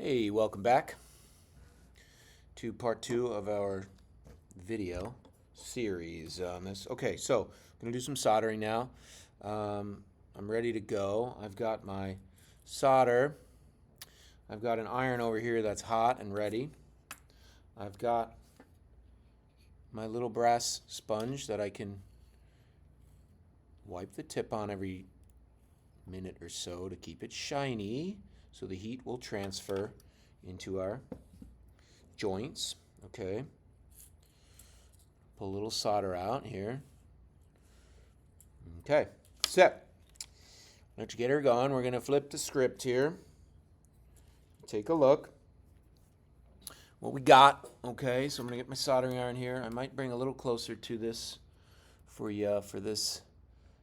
Hey, welcome back to part 2 of our video series on this. Okay, so I'm going to do some soldering now. I'm ready to go. I've got my solder. I've got an iron over here that's hot and ready. I've got my little brass sponge that I can wipe the tip on every minute or so to keep it shiny so the heat will transfer into our joints. Okay, pull a little solder out here. Okay, set. Let's get her going. We're going to flip the script here. Take a look what we got. Okay, so I'm going to get my soldering iron here. I might bring a little closer to this for you for this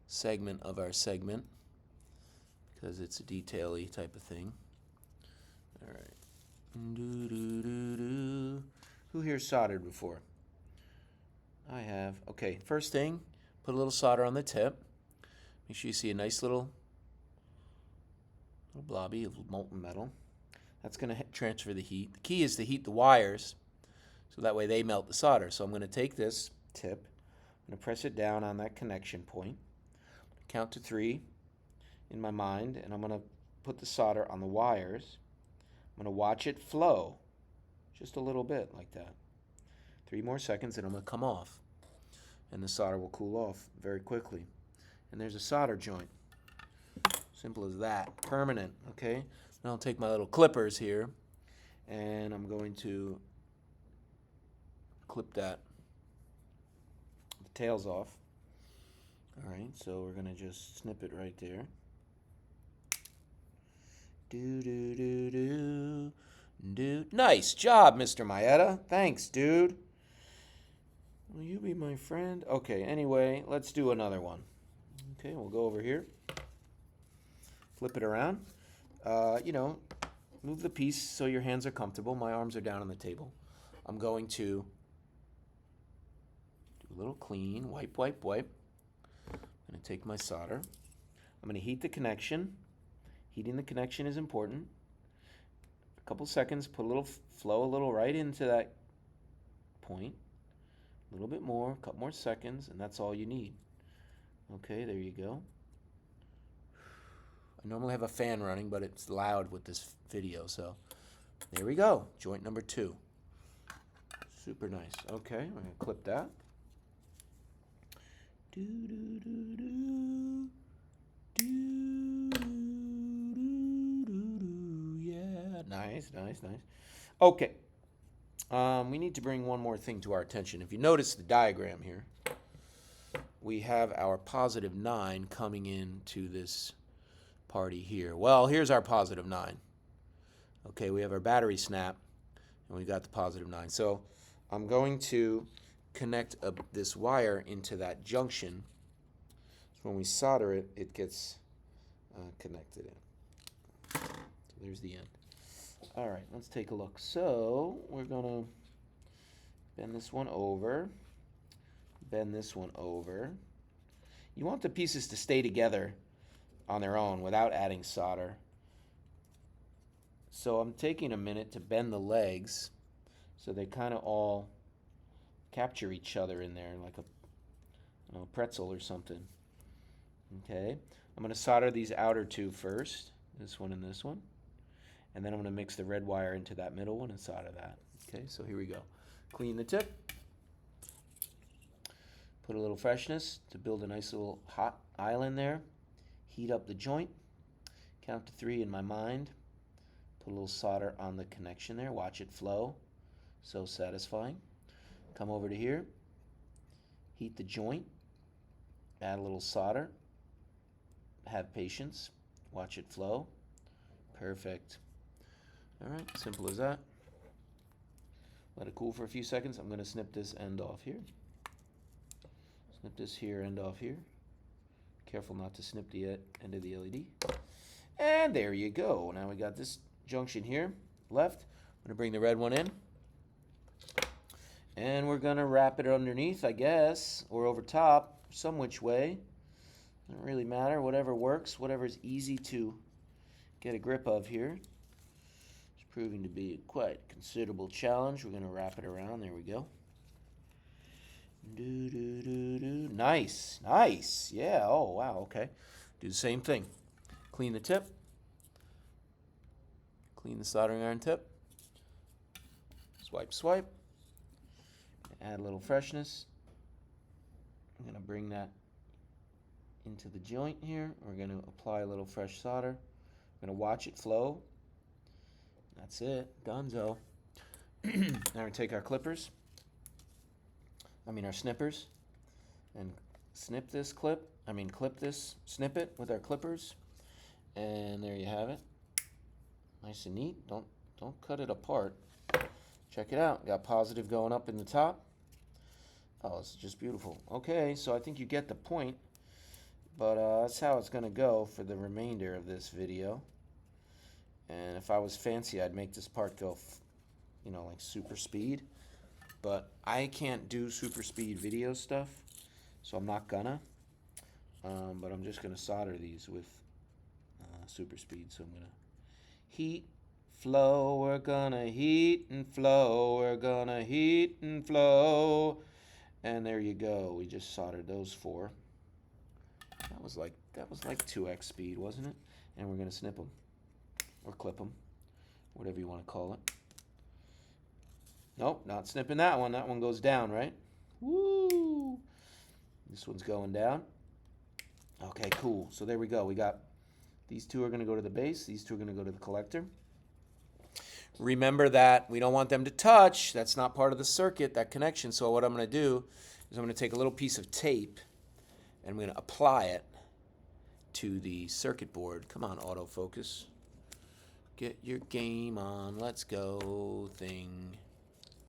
segment of our segment because it's a detail-y type of thing. All right. Who here's soldered before? I have. Okay, first thing, put a little solder on the tip. Make sure you see a nice little blobby of molten metal. That's going to transfer the heat. The key is to heat the wires so that way they melt the solder. So I'm going to take this tip, I'm going to press it down on that connection point, count to 3 in my mind, and I'm going to put the solder on the wires. I'm going to watch it flow just a little bit like that. 3 more seconds and I'm going to come off. And the solder will cool off very quickly. And there's a solder joint. Simple as that. Permanent, okay? Now I'll take my little clippers here and I'm going to clip the tails off. All right, so we're going to just snip it right there. Do. Nice job, Mr. Maeda. Thanks, dude. Will you be my friend? Okay, anyway, let's do another one. Okay, we'll go over here. Flip it around. Move the piece so your hands are comfortable. My arms are down on the table. I'm going to do a little clean. Wipe. I'm going to take my solder. I'm going to heat the connection. Heating the connection is important. A couple seconds, put a little flow a little right into that point. A little bit more, a couple more seconds, and that's all you need. Okay, there you go. I normally have a fan running, but it's loud with this video, so there we go. Joint number 2. Super nice. Okay, we're going to clip that. Yeah, nice. Okay. We need to bring one more thing to our attention. If you notice the diagram here, we have our positive 9 coming into this party here. Well, here's our positive 9. Okay, we have our battery snap, and we've got the positive 9. So I'm going to connect this wire into that junction. So when we solder it, it gets connected in. So there's the end. All right, let's take a look. So we're going to bend this one over, bend this one over. You want the pieces to stay together on their own without adding solder. So I'm taking a minute to bend the legs so they kind of all capture each other in there like a pretzel or something. Okay, I'm going to solder these outer 2 first, this one and this one. And then I'm going to mix the red wire into that middle one and solder that. Okay, so here we go. Clean the tip. Put a little freshness to build a nice little hot island there. Heat up the joint. Count to 3 in my mind. Put a little solder on the connection there. Watch it flow. So satisfying. Come over to here. Heat the joint. Add a little solder. Have patience. Watch it flow. Perfect. All right, simple as that. Let it cool for a few seconds. I'm going to snip this end off here. Snip this here end off here. Careful not to snip the end of the LED. And there you go. Now we got this junction here left. I'm going to bring the red one in. And we're going to wrap it underneath, I guess, or over top, some which way. Doesn't really matter. Whatever works, whatever's easy to get a grip of here. proving to be quite a considerable challenge. We're going to wrap it around. There we go. Nice, nice. Yeah, oh, wow, okay. Do the same thing. Clean the tip. Clean the soldering iron tip. Swipe, swipe. Add a little freshness. I'm going to bring that into the joint here. We're going to apply a little fresh solder. I'm going to watch it flow. That's it. Donezo. Now we're going to take our clippers. Our snippers. And snip this clip. Clip this snippet with our clippers. And there you have it. Nice and neat. Don't cut it apart. Check it out. Got positive going up in the top. Oh, it's just beautiful. Okay, so I think you get the point. But that's how it's going to go for the remainder of this video. And if I was fancy, I'd make this part go, like super speed. But I can't do super speed video stuff, so I'm not gonna. But I'm just going to solder these with super speed. So I'm going to heat, flow, we're going to heat and flow, we're going to heat and flow. And there you go. We just soldered those 4. That was like 2x speed, wasn't it? And we're going to snip them or clip them, whatever you want to call it. Nope, not snipping that one. That one goes down, right? Woo! This one's going down. Okay, cool. So there we go. We got these 2 are going to go to the base. These 2 are going to go to the collector. Remember that we don't want them to touch. That's not part of the circuit, that connection. So what I'm going to do is I'm going to take a little piece of tape and I'm going to apply it to the circuit board. Come on, autofocus. Get your game on. Let's go. Thing.